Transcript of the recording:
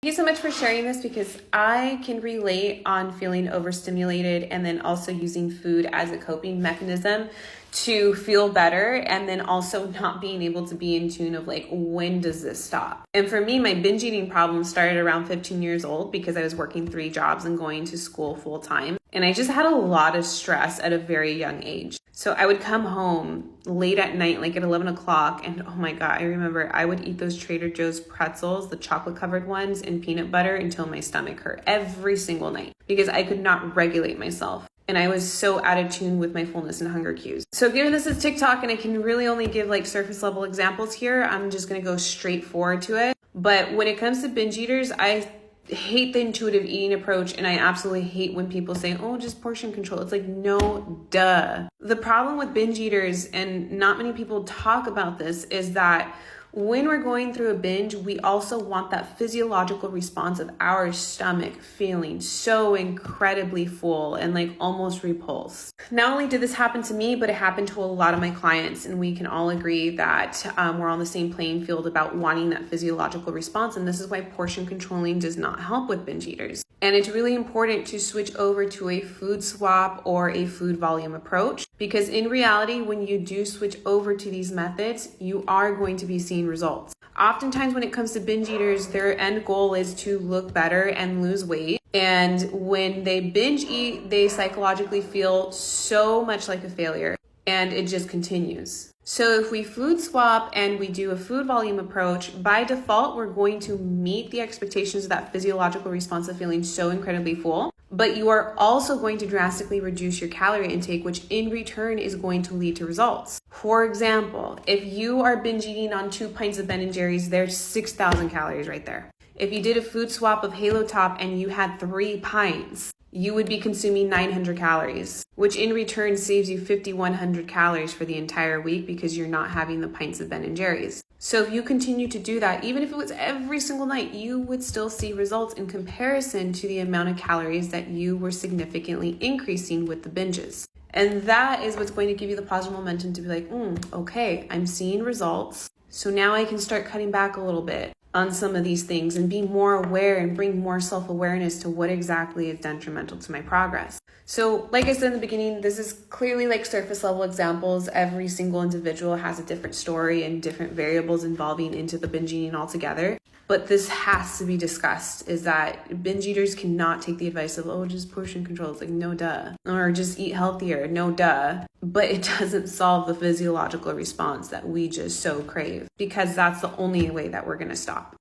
Thank you so much for sharing this, because I can relate on feeling overstimulated and then also using food as a coping mechanism to feel better, and then also not being able to be in tune of like, when does this stop? And for me, my binge eating problem started around 15 years old because I was working 3 jobs and going to school full time. And I just had a lot of stress at a very young age. So I would come home late at night, like at 11 o'clock, and oh my God, I remember I would eat those Trader Joe's pretzels, the chocolate covered ones, and peanut butter until my stomach hurt every single night because I could not regulate myself. And I was so out of tune with my fullness and hunger cues. So given this is TikTok and I can really only give like surface level examples here, I'm just gonna go straight forward to it. But when it comes to binge eaters, I hate the intuitive eating approach, and I absolutely hate when people say, oh, just portion control. It's like, no, duh. The problem with binge eaters, and not many people talk about this, is that when we're going through a binge, we also want that physiological response of our stomach feeling so incredibly full and like almost repulsed. Not only did this happen to me, but it happened to a lot of my clients, and we can all agree that we're on the same playing field about wanting that physiological response, and this is why portion controlling does not help with binge eaters. And it's really important to switch over to a food swap or a food volume approach, because in reality, when you do switch over to these methods, you are going to be seeing results. Oftentimes when it comes to binge eaters, their end goal is to look better and lose weight. And when they binge eat, they psychologically feel so much like a failure, and it just continues. So if we food swap and we do a food volume approach, by default, we're going to meet the expectations of that physiological response of feeling so incredibly full, but you are also going to drastically reduce your calorie intake, which in return is going to lead to results. For example, if you are binge eating on 2 pints of Ben & Jerry's, there's 6,000 calories right there. If you did a food swap of Halo Top and you had 3 pints, you would be consuming 900 calories, which in return saves you 5,100 calories for the entire week because you're not having the pints of Ben & Jerry's. So if you continue to do that, even if it was every single night, you would still see results in comparison to the amount of calories that you were significantly increasing with the binges. And that is what's going to give you the positive momentum to be like, okay, I'm seeing results. So now I can start cutting back a little bit on some of these things and be more aware and bring more self-awareness to what exactly is detrimental to my progress. So like I said in the beginning, this is clearly like surface level examples. Every single individual has a different story and different variables involving into the binge eating altogether. But this has to be discussed, is that binge eaters cannot take the advice of, oh, just portion control. It's like, no duh. Or just eat healthier, no duh. But it doesn't solve the physiological response that we just so crave, because that's the only way that we're gonna stop.